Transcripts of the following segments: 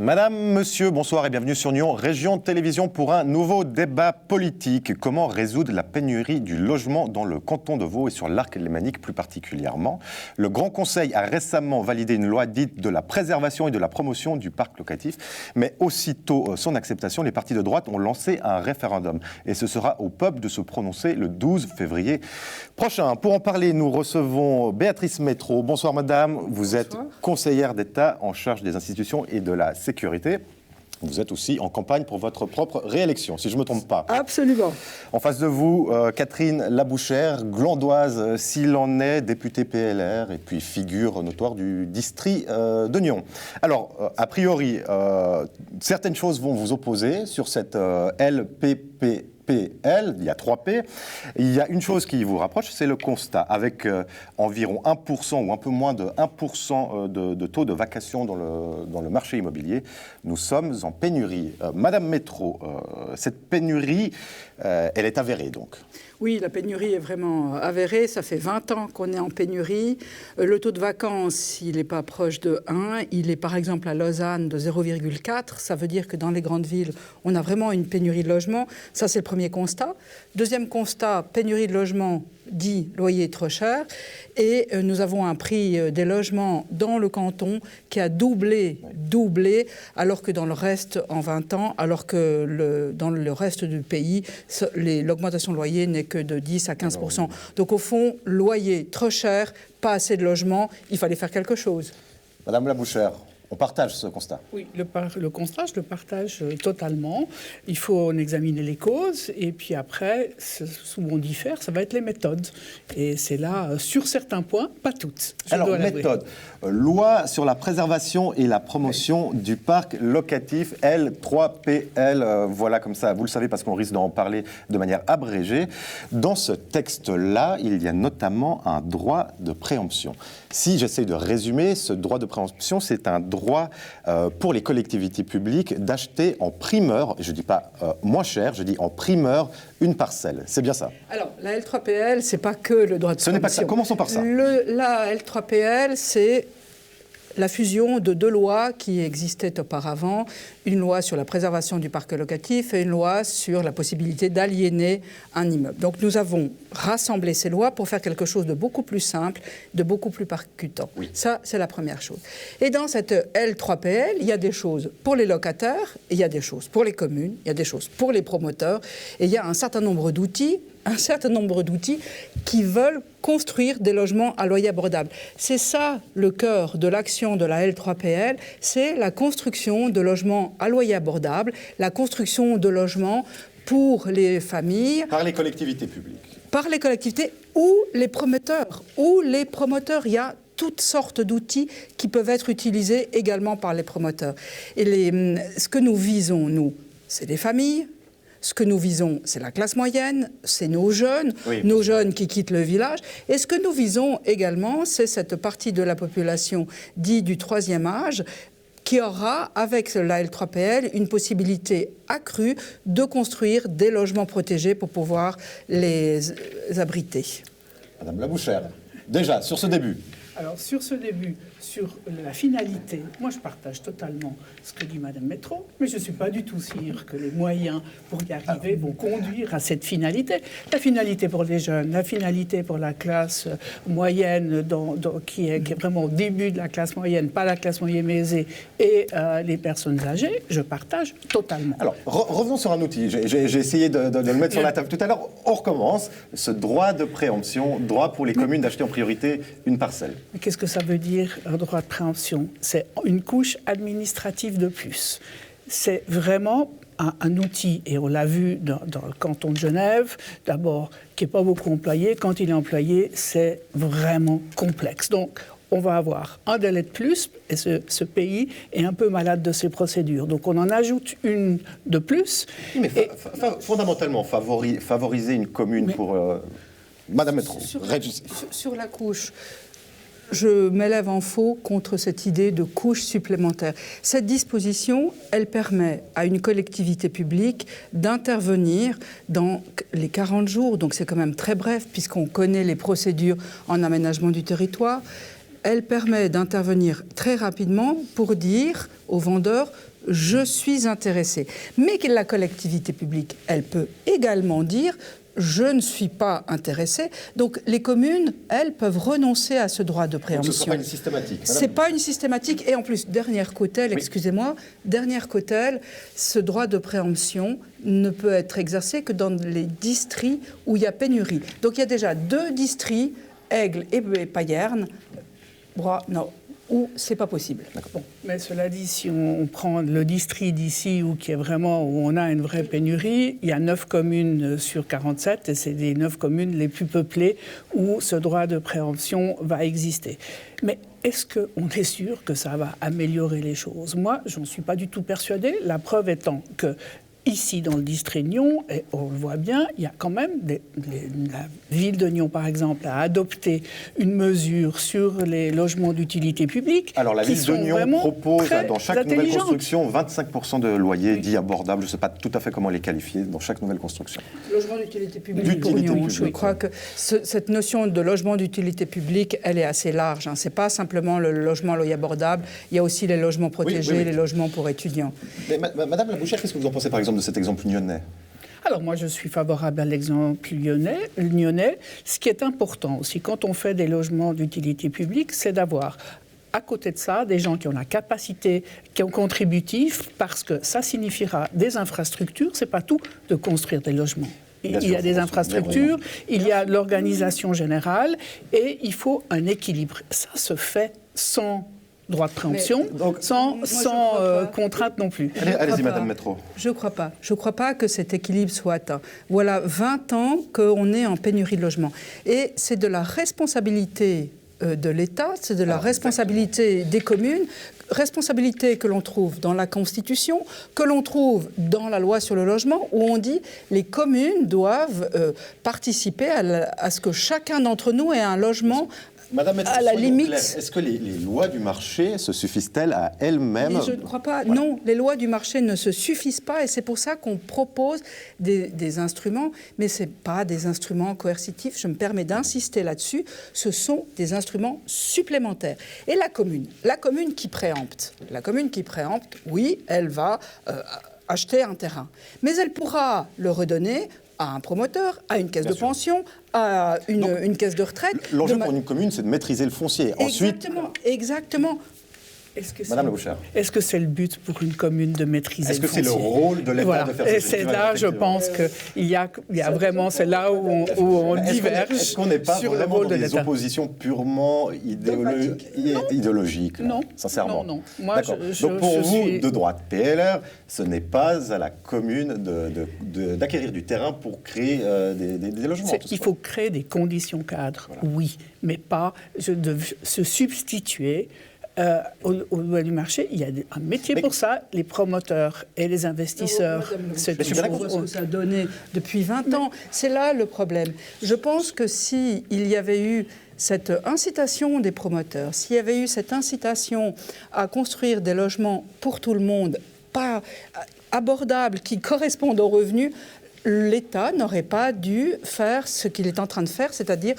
Madame, monsieur, bonsoir et bienvenue sur Nyon Région Télévision pour un nouveau débat politique. Comment résoudre la pénurie du logement dans le canton de Vaud et sur l'Arc lémanique plus particulièrement? Le Grand Conseil a récemment validé une loi dite de la préservation et de la promotion du parc locatif. Mais aussitôt son acceptation, les partis de droite ont lancé un référendum. Et ce sera au peuple de se prononcer le 12 février prochain. Pour en parler, nous recevons Béatrice Métraud. Bonsoir madame, vous êtes conseillère d'État en charge des institutions et de la sécurité. Vous êtes aussi en campagne pour votre propre réélection, si je ne me trompe pas. Absolument. En face de vous, Catherine Labouchère, glandoise s'il en est, députée PLR et puis figure notoire du district de Nyon. Alors, a priori, certaines choses vont vous opposer sur cette LPPL, il y a 3 P. Il y a une chose qui vous rapproche, c'est le constat. Avec environ 1% ou un peu moins de 1% de taux de vacation dans le marché immobilier, nous sommes en pénurie. Madame Métraud, cette pénurie, elle est avérée donc? Oui, la pénurie est vraiment avérée. Ça fait 20 ans qu'on est en pénurie. Le taux de vacances, il n'est pas proche de 1. Il est par exemple à Lausanne de 0,4. Ça veut dire que dans les grandes villes, on a vraiment une pénurie de logements. Ça, c'est le premier constat. Deuxième constat, pénurie de logements dit loyer trop cher. Et nous avons un prix des logements dans le canton qui a doublé, alors que dans le reste, en 20 ans, alors que dans le reste du pays, l'augmentation de loyer n'est que de 10 à 15%. Donc au fond, loyer trop cher, pas assez de logements, il fallait faire quelque chose. Madame Labouchère, on partage ce constat. Oui, le constat, je le partage totalement. Il faut en examiner les causes et puis après, où on diffère, ça va être les méthodes. Et c'est là, sur certains points, pas toutes. Alors, méthode. Loi sur la préservation et la promotion du parc locatif L3PL. Voilà, comme ça, vous le savez, parce qu'on risque d'en parler de manière abrégée. Dans ce texte-là, il y a notamment un droit de préemption. Si j'essaie de résumer, ce droit de préemption, c'est un droit pour les collectivités publiques d'acheter en primeur, je ne dis pas moins cher, je dis en primeur, une parcelle. C'est bien ça? Alors, la L3PL, ce n'est pas que le droit de préemption. Ce n'est pas que ça. Commençons par ça. La L3PL, c'est la fusion de 2 lois qui existaient auparavant, une loi sur la préservation du parc locatif et une loi sur la possibilité d'aliéner un immeuble. Donc nous avons rassemblé ces lois pour faire quelque chose de beaucoup plus simple, de beaucoup plus percutant. Oui. Ça, c'est la première chose. Et dans cette L3PL, il y a des choses pour les locataires, il y a des choses pour les communes, il y a des choses pour les promoteurs, et il y a un certain nombre d'outils qui veulent construire des logements à loyer abordable. C'est ça le cœur de l'action de la L3PL, c'est la construction de logements à loyer abordable, la construction de logements pour les familles. Par les collectivités publiques. Par les collectivités ou les promoteurs. Il y a toutes sortes d'outils qui peuvent être utilisés également par les promoteurs. Et ce que nous visons, nous, c'est les familles. Ce que nous visons, c'est la classe moyenne, c'est nos jeunes, jeunes qui quittent le village. Et ce que nous visons également, c'est cette partie de la population dite du 3e âge qui aura, avec la L3PL, une possibilité accrue de construire des logements protégés pour pouvoir les abriter. Madame Labouchère, déjà, sur ce début. Alors, sur ce début, sur la finalité, moi je partage totalement ce que dit Madame Métraud, mais je ne suis pas du tout sûre que les moyens pour y arriver vont conduire à cette finalité. La finalité pour les jeunes, la finalité pour la classe moyenne, qui est vraiment au début de la classe moyenne, pas la classe moyenne aisée, et les personnes âgées, je partage totalement. Alors, revenons sur un outil. J'ai essayé de le mettre sur la table tout à l'heure. On recommence. Ce droit de préemption, droit pour les communes d'acheter en priorité une parcelle. Mais qu'est-ce que ça veut dire, un droit de préemption? C'est une couche administrative de plus. C'est vraiment un outil, et on l'a vu dans le canton de Genève, d'abord, qui n'est pas beaucoup employé. Quand il est employé, c'est vraiment complexe. Donc, on va avoir un délai de plus, et ce pays est un peu malade de ses procédures. Donc on en ajoute une de plus. Mais fondamentalement, favoriser une commune pour... Madame Métraud, sur la couche, je m'élève en faux contre cette idée de couche supplémentaire. Cette disposition, elle permet à une collectivité publique d'intervenir dans les 40 jours, donc c'est quand même très bref puisqu'on connaît les procédures en aménagement du territoire. Elle permet d'intervenir très rapidement pour dire aux vendeurs je suis intéressé. Mais que la collectivité publique, elle peut également dire je ne suis pas intéressé. Donc les communes, elles, peuvent renoncer à ce droit de préemption. Donc ce ne sera pas une systématique. Ce n'est pas une systématique. Et en plus, dernière cautèle, excusez-moi, dernière cautèle, ce droit de préemption ne peut être exercé que dans les districts où il y a pénurie. Donc il y a déjà 2 districts, Aigle et Payerne, où c'est pas possible. Bon, mais cela dit, si on prend le district d'ici où on a une vraie pénurie, il y a 9 communes sur 47 et c'est les 9 communes les plus peuplées où ce droit de préemption va exister. Mais est-ce qu'on est sûr que ça va améliorer les choses? Moi, je n'en suis pas du tout persuadée. La preuve étant que ici, dans le district de Nyon, et on le voit bien, il y a quand même la ville de Nyon, par exemple, a adopté une mesure sur les logements d'utilité publique. Alors, la ville de Nyon propose dans chaque nouvelle construction 25% de loyers dits abordables. Je ne sais pas tout à fait comment les qualifier dans chaque nouvelle construction. Logement d'utilité publique pour Nyon. Je crois que cette notion de logement d'utilité publique, elle est assez large. Ce n'est pas simplement le logement loyer abordable. Il y a aussi les logements protégés, les logements pour étudiants. Mais Madame Labouchère, qu'est-ce que vous en pensez, par exemple, de cet exemple nyonnais? Alors moi, je suis favorable à l'exemple nyonnais. Ce qui est important aussi, quand on fait des logements d'utilité publique, c'est d'avoir à côté de ça des gens qui ont la capacité, qui sont contributifs, parce que ça signifiera des infrastructures. C'est pas tout de construire des logements. Il y a des infrastructures, il y a l'organisation générale, et il faut un équilibre. Ça se fait sans droit de préemption, sans contrainte non plus. Allez-y, Madame Métro. Je ne crois pas. Je ne crois pas que cet équilibre soit atteint. Voilà 20 ans qu'on est en pénurie de logement. Et c'est de la responsabilité de l'État, c'est de la responsabilité des communes, responsabilité que l'on trouve dans la Constitution, que l'on trouve dans la loi sur le logement, où on dit les communes doivent participer à ce que chacun d'entre nous ait un logement. Madame Métro, à la limite. Est-ce que les lois du marché se suffisent-elles à elles-mêmes? Mais je ne crois pas. Voilà. Non, les lois du marché ne se suffisent pas et c'est pour ça qu'on propose des instruments, mais ce n'est pas des instruments coercitifs. Je me permets d'insister là-dessus. Ce sont des instruments supplémentaires. Et la commune qui préempte, oui, elle va acheter un terrain. Mais elle pourra le redonner à un promoteur, à une caisse de pension, à une caisse de retraite. L'enjeu pour une commune, c'est de maîtriser le foncier. Exactement. Madame Labouchère. Est-ce que c'est le but pour une commune de maîtriser le foncier? Est-ce que c'est le rôle de l'État de faire ça? Et c'est là, je pense qu'il y a vraiment, c'est là où on diverge. Est-ce qu'on n'est pas sur vraiment le rôle dans de des l'État oppositions purement idéologiques? Non, sincèrement. Non. Moi, donc pour vous, de droite, PLR, ce n'est pas à la commune d'acquérir du terrain pour créer des logements. Il faut créer des conditions cadres, oui, mais pas de se substituer au loi du marché. Il y a un métier pour ça. Les promoteurs et les investisseurs, c'est ce que ça a donné depuis 20 ans. C'est là le problème. Je pense que s'il y avait eu cette incitation des promoteurs, s'il y avait eu cette incitation à construire des logements pour tout le monde, pas abordables, qui correspondent aux revenus, l'État n'aurait pas dû faire ce qu'il est en train de faire, c'est-à-dire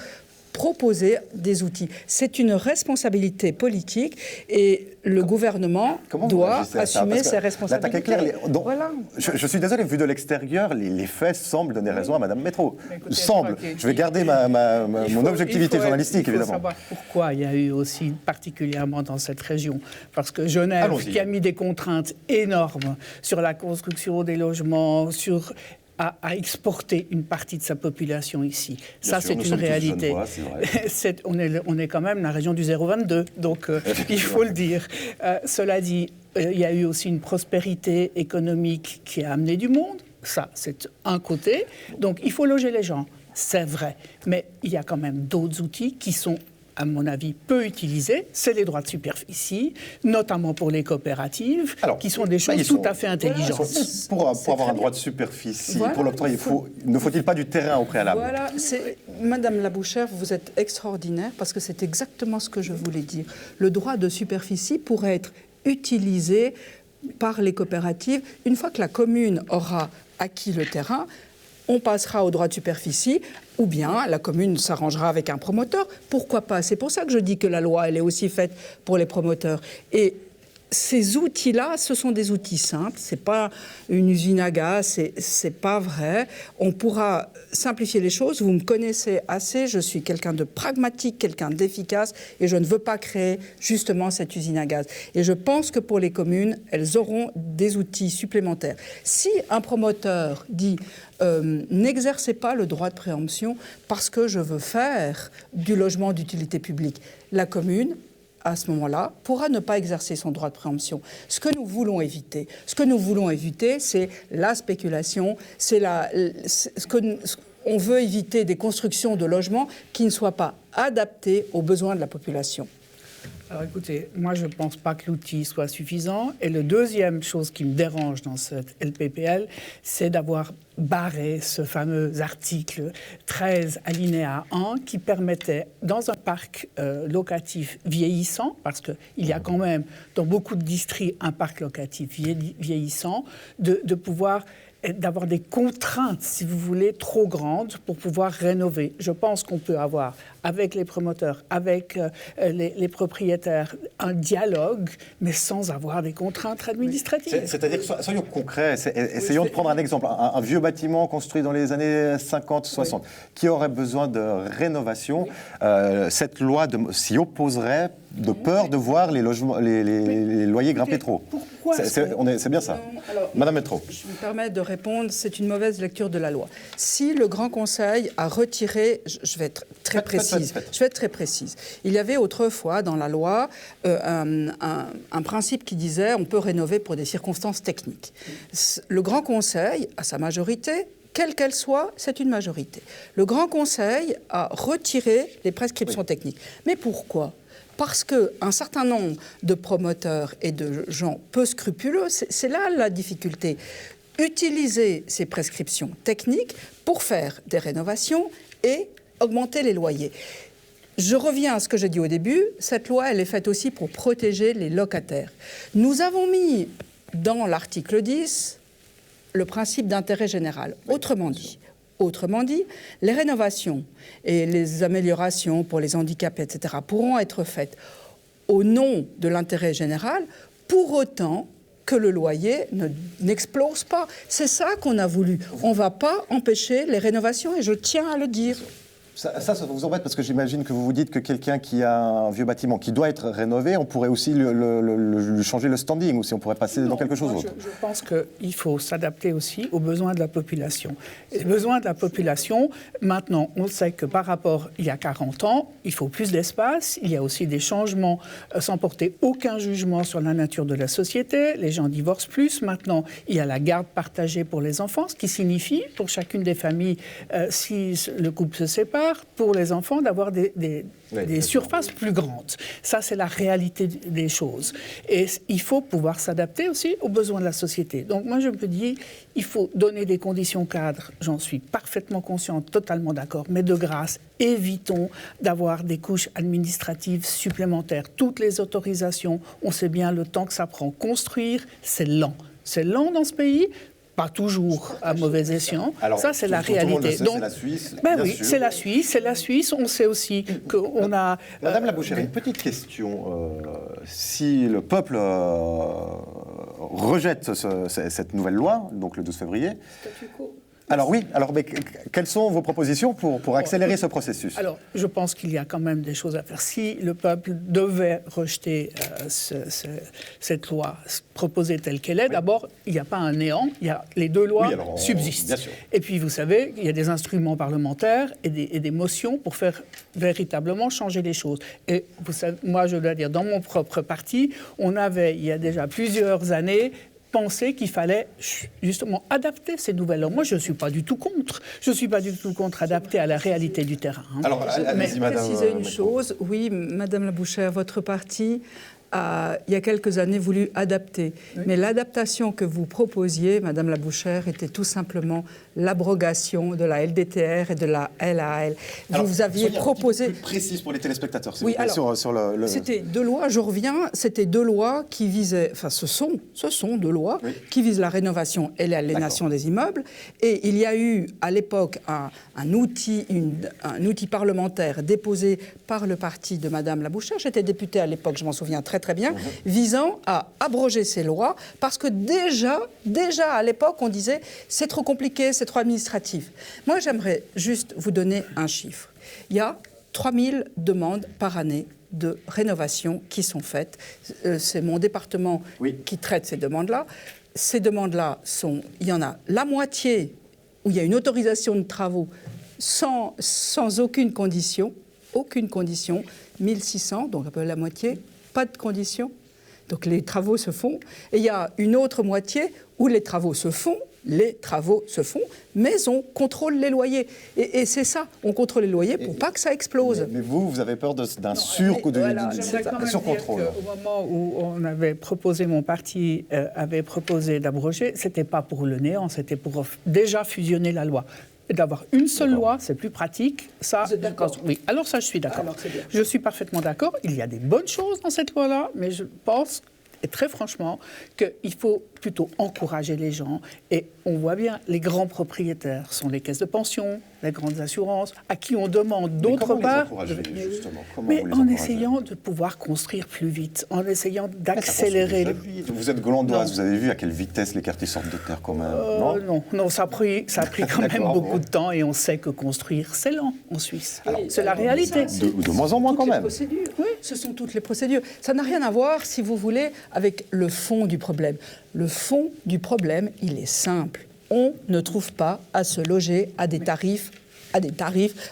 proposer des outils. C'est une responsabilité politique et le gouvernement doit assumer ses responsabilités. Voilà. Je suis désolé, vu de l'extérieur, les faits semblent donner raison à Madame Métro. Je vais garder mon objectivité journalistique, évidemment. Il faut savoir pourquoi il y a eu aussi, particulièrement dans cette région, parce que Genève, qui a mis des contraintes énormes sur la construction des logements, à exporter une partie de sa population ici. Ça, c'est une réalité. On est quand même la région du 0,22, donc il faut le dire. Cela dit, il y a eu aussi une prospérité économique qui a amené du monde. Ça, c'est un côté. Donc, il faut loger les gens, c'est vrai. Mais il y a quand même d'autres outils qui sont, à mon avis, peu utilisés, c'est les droits de superficie, notamment pour les coopératives, qui sont des choses tout à fait intelligentes. Pour avoir un droit de superficie, pour l'octroyer, ne faut-il pas du terrain au préalable? Voilà, Madame Labouchère, vous êtes extraordinaire, parce que c'est exactement ce que je voulais dire. Le droit de superficie pourrait être utilisé par les coopératives. Une fois que la commune aura acquis le terrain, on passera au droit de superficie, ou bien la commune s'arrangera avec un promoteur. Pourquoi pas? C'est pour ça que je dis que la loi, elle est aussi faite pour les promoteurs. Et ces outils-là, ce sont des outils simples, ce n'est pas une usine à gaz, c'est pas vrai. On pourra simplifier les choses, vous me connaissez assez, je suis quelqu'un de pragmatique, quelqu'un d'efficace, et je ne veux pas créer justement cette usine à gaz. Et je pense que pour les communes, elles auront des outils supplémentaires. Si un promoteur dit n'exercez pas le droit de préemption parce que je veux faire du logement d'utilité publique, la commune, à ce moment-là, pourra ne pas exercer son droit de préemption. Ce que nous voulons éviter, c'est la spéculation, on veut éviter des constructions de logements qui ne soient pas adaptés aux besoins de la population. Alors écoutez, moi je ne pense pas que l'outil soit suffisant. Et la deuxième chose qui me dérange dans cette LPPL, c'est d'avoir barré ce fameux article 13 alinéa 1 qui permettait, dans un parc locatif vieillissant, parce qu'il y a quand même dans beaucoup de districts un parc locatif vieillissant, de pouvoir d'avoir des contraintes, si vous voulez, trop grandes pour pouvoir rénover. Je pense qu'on peut avoir, avec les promoteurs, avec les propriétaires, un dialogue, mais sans avoir des contraintes administratives. C'est-à-dire, soyons concrets, essayons de prendre un exemple. Un vieux bâtiment construit dans les années 50-60, qui aurait besoin de rénovation, cette loi s'y opposerait de peur de voir les loyers grimper trop. C'est bien ça. Alors, Madame Métro. Je me permets de répondre, c'est une mauvaise lecture de la loi. Si le Grand Conseil a retiré, je vais être très précise, je vais être très précise. Il y avait autrefois dans la loi un principe qui disait on peut rénover pour des circonstances techniques. Le Grand Conseil, à sa majorité, quelle qu'elle soit, c'est une majorité. Le Grand Conseil a retiré les prescriptions techniques. Mais pourquoi ? Parce qu'un certain nombre de promoteurs et de gens peu scrupuleux, c'est là la difficulté. Utiliser ces prescriptions techniques pour faire des rénovations et augmenter les loyers. Je reviens à ce que j'ai dit au début, cette loi, elle est faite aussi pour protéger les locataires. Nous avons mis dans l'article 10 le principe d'intérêt général. Autrement dit, les rénovations et les améliorations pour les handicapés, etc., pourront être faites au nom de l'intérêt général, pour autant que le loyer n'explose pas. C'est ça qu'on a voulu. On ne va pas empêcher les rénovations, et je tiens à le dire. Ça vous embête parce que j'imagine que vous vous dites que quelqu'un qui a un vieux bâtiment qui doit être rénové, on pourrait aussi lui changer le standing, ou si on pourrait passer dans quelque chose d'autre. Je pense qu'il faut s'adapter aussi aux besoins de la population. Les besoins de la population, maintenant, on sait que par rapport il y a 40 ans, il faut plus d'espace, il y a aussi des changements sans porter aucun jugement sur la nature de la société, les gens divorcent plus, maintenant il y a la garde partagée pour les enfants, ce qui signifie pour chacune des familles, si le couple se sépare, pour les enfants d'avoir des surfaces plus grandes. Ça, c'est la réalité des choses. Et il faut pouvoir s'adapter aussi aux besoins de la société. Donc moi, je me dis, il faut donner des conditions cadres. J'en suis parfaitement consciente, totalement d'accord. Mais de grâce, évitons d'avoir des couches administratives supplémentaires. Toutes les autorisations, on sait bien le temps que ça prend. Construire, c'est lent. C'est lent dans ce pays. Pas toujours à mauvais escient. Alors, ça, c'est la réalité. Donc, c'est la Suisse. Oui, c'est la Suisse. On sait aussi qu'on a... Madame Labouchere, une petite question. Si le peuple rejette cette nouvelle loi, donc le 12 février... Alors oui, mais quelles sont vos propositions pour accélérer ce processus ? Alors, je pense qu'il y a quand même des choses à faire. Si le peuple devait rejeter cette loi proposée telle qu'elle est, d'abord, il n'y a pas un néant, les deux lois subsistent. Bien sûr. Et puis, vous savez, il y a des instruments parlementaires et des motions pour faire véritablement changer les choses. Et vous savez, moi, je dois dire, dans mon propre parti, on avait, il y a déjà plusieurs années, penser qu'il fallait justement adapter ces nouvelles normes. Moi, je ne suis pas du tout contre. Je ne suis pas du tout contre adapter à la réalité du terrain. Alors, allez-y, madame. Préciser une chose, oui, Madame Labouchere, votre parti a, il y a quelques années, voulu adapter. Oui. Mais l'adaptation que vous proposiez, Madame Labouchere, était tout simplement l'abrogation de la LDTR et de la LAL. Alors, vous aviez proposé... Un peu plus précise pour les téléspectateurs, s'il oui, vous plaît, alors, sur le... C'était deux lois, je reviens, c'était deux lois qui visaient... Enfin, ce sont deux lois qui visent la rénovation et l'aliénation des immeubles. Et il y a eu, à l'époque, un outil parlementaire déposé par le parti de Madame Labouchere. J'étais députée à l'époque, je m'en souviens très très très bien, visant à abroger ces lois, parce que déjà à l'époque, on disait c'est trop compliqué, c'est trop administratif. Moi, j'aimerais juste vous donner un chiffre. Il y a 3000 demandes par année de rénovation qui sont faites. C'est mon département qui traite ces demandes-là. Ces demandes-là, il y en a la moitié où il y a une autorisation de travaux sans aucune condition, 1600, donc un peu la moitié, pas de condition. Donc les travaux se font. Et il y a une autre moitié où les travaux se font, mais on contrôle les loyers. Et c'est ça, on contrôle les loyers pour pas que ça explose. Mais vous avez peur d'un surcontrôle. Au moment où on avait proposé, mon parti avait proposé d'abroger, c'était pas pour le néant, c'était pour déjà fusionner la loi. D'avoir une seule loi, c'est plus pratique. Ça, vous êtes d'accord? Oui, alors ça, je suis d'accord. Alors, c'est bien. Je suis parfaitement d'accord. Il y a des bonnes choses dans cette loi-là, mais je pense, et très franchement, qu'il faut plutôt encourager les gens. Et on voit bien, les grands propriétaires sont les caisses de pension, les grandes assurances, à qui on demande d'autre part... Mais en essayant de pouvoir construire plus vite, en essayant d'accélérer... Vous êtes glandoise, vous avez vu à quelle vitesse les quartiers sortent de terre quand même, non, ça a pris quand même beaucoup de temps, et on sait que construire, c'est lent en Suisse. C'est la réalité. De moins en moins quand même. Ce sont toutes les procédures. Ça n'a rien à voir, si vous voulez, avec le fond du problème. Le fond du problème, il est simple. On ne trouve pas à se loger à des tarifs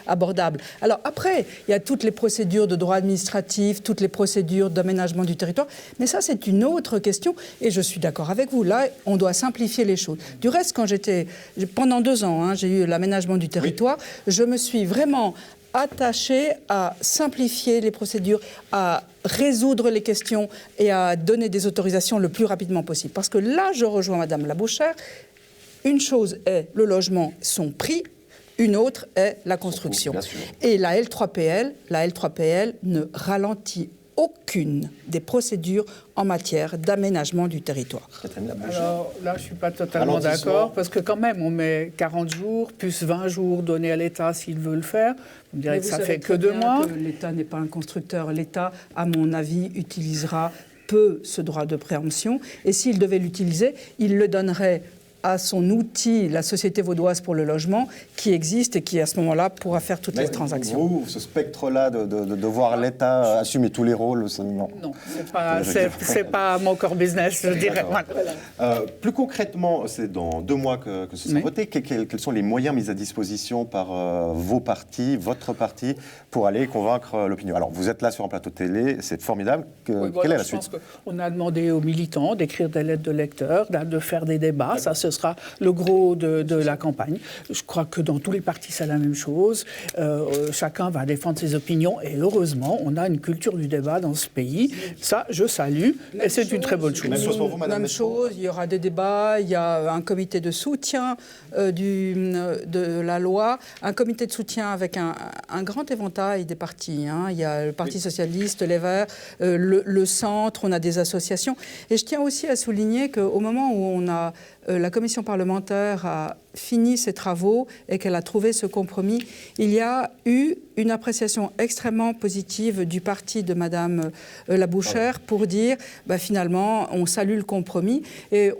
abordables. Alors après, il y a toutes les procédures de droit administratif, toutes les procédures d'aménagement du territoire, mais ça c'est une autre question, et je suis d'accord avec vous. Là, on doit simplifier les choses. Du reste, pendant 2 ans, j'ai eu l'aménagement du territoire, je me suis vraiment attachée à simplifier les procédures, à résoudre les questions et à donner des autorisations le plus rapidement possible. Parce que là, je rejoins Madame Labouchère, une chose est le logement, son prix, une autre est la construction. Et la L3PL ne ralentit aucune des procédures en matière d'aménagement du territoire. Alors là, je ne suis pas totalement d'accord, parce que quand même, on met 40 jours, plus 20 jours donnés à l'État s'il veut le faire. Vous me direz que ça fait que 2 mois. L'État n'est pas un constructeur. L'État, à mon avis, utilisera peu ce droit de préemption. Et s'il devait l'utiliser, il le donnerait à son outil, la Société vaudoise pour le logement, qui existe et qui, à ce moment-là, pourra faire toutes les transactions. Vous, ce spectre-là de voir l'État assumer tous les rôles, non. Non, c'est pas mon core business, je dirais. Plus concrètement, c'est dans 2 mois que ce sera voté. Quels sont les moyens mis à disposition par vos partis, votre parti, pour aller convaincre l'opinion? Alors, vous êtes là sur un plateau de télé, c'est formidable. Quelle est la suite? Je pense qu'on a demandé aux militants d'écrire des lettres de lecteurs, de faire des débats. Ça, ce sera le gros de la campagne. Je crois que dans tous les partis, c'est la même chose. Chacun va défendre ses opinions, et heureusement, on a une culture du débat dans ce pays. Ça, je salue, et c'est une très bonne chose. Même chose pour vous, Madame Métro. Il y aura des débats, il y a un comité de soutien de la loi, un comité de soutien avec un grand éventail des partis. Il y a le Parti socialiste, les Verts, le Centre, on a des associations. Et je tiens aussi à souligner qu'au moment où la commission parlementaire a fini ses travaux et qu'elle a trouvé ce compromis, il y a eu une appréciation extrêmement positive du parti de Madame Labouchère pour dire finalement on salue le compromis. Et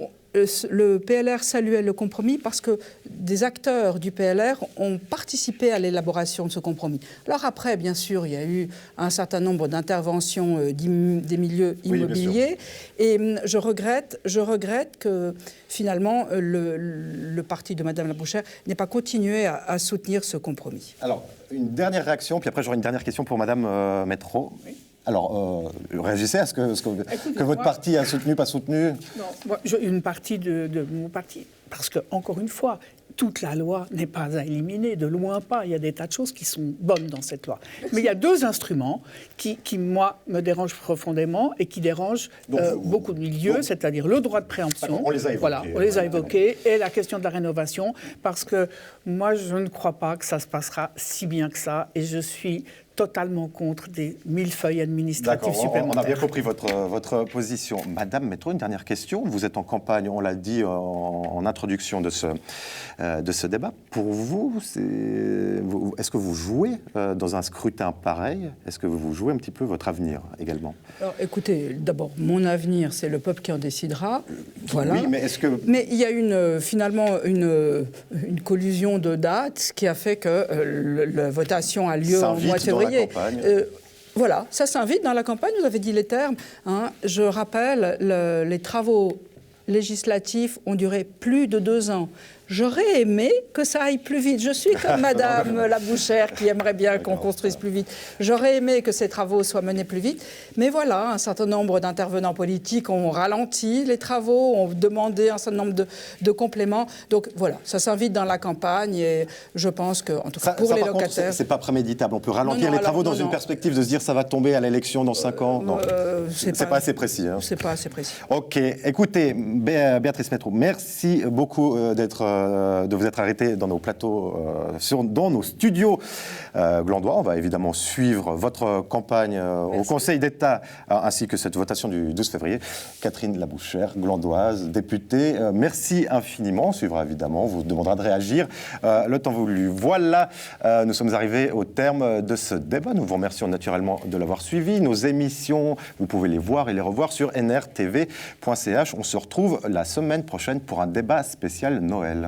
le PLR saluait le compromis parce que des acteurs du PLR ont participé à l'élaboration de ce compromis. Alors après, bien sûr, il y a eu un certain nombre d'interventions des milieux immobiliers, et je regrette que finalement le parti de Madame Labouchère n'ait pas continué à soutenir ce compromis. Alors, une dernière réaction, puis après j'aurai une dernière question pour Madame Métro. Oui. Alors, réagissez à ce que votre parti a soutenu, pas soutenu? Non, moi, une partie de mon parti, parce que, encore une fois, toute la loi n'est pas à éliminer, de loin pas. Il y a des tas de choses qui sont bonnes dans cette loi. Mais il y a 2 instruments qui moi, me dérangent profondément et qui dérangent beaucoup de milieux, c'est-à-dire le droit de préemption. On les a évoqués. Voilà, on les a évoqués, et la question de la rénovation, parce que moi, je ne crois pas que ça se passera si bien que ça, et je suis totalement contre des millefeuilles administratifs D'accord, supplémentaires. on a bien compris votre position. Madame Métro, une dernière question. Vous êtes en campagne, on l'a dit en introduction de ce débat. Pour vous, est-ce que vous jouez dans un scrutin pareil? Est-ce que vous jouez un petit peu votre avenir également? Alors, écoutez, d'abord, mon avenir, c'est le peuple qui en décidera. Voilà. Oui, mais est-ce que... Mais il y a finalement une collusion de dates qui a fait que la votation a lieu en mois de février. Voilà, ça s'invite dans la campagne, vous avez dit les termes. Hein. Je rappelle, les travaux législatifs ont duré plus de 2 ans. J'aurais aimé que ça aille plus vite. Je suis comme Madame Labouchère qui aimerait bien qu'on construise plus vite. J'aurais aimé que ces travaux soient menés plus vite. Mais voilà, un certain nombre d'intervenants politiques ont ralenti les travaux, ont demandé un certain nombre de compléments. Donc voilà, ça s'invite dans la campagne et je pense que, en tout cas pour les locataires... C'est pas préméditable. On peut ralentir les travaux dans une perspective de se dire ça va tomber à l'élection dans 5 ans. Non, c'est pas assez précis. Hein. C'est pas assez précis. Ok, écoutez, Béatrice Métro, merci beaucoup de vous être arrêté dans nos plateaux, dans nos studios glandois. On va évidemment suivre votre campagne au Conseil d'État ainsi que cette votation du 12 février. Catherine Labouchère, glandoise, députée, merci infiniment. On suivra évidemment, on vous demandera de réagir le temps voulu. Voilà, nous sommes arrivés au terme de ce débat. Nous vous remercions naturellement de l'avoir suivi. Nos émissions, vous pouvez les voir et les revoir sur nrtv.ch. On se retrouve la semaine prochaine pour un débat spécial Noël.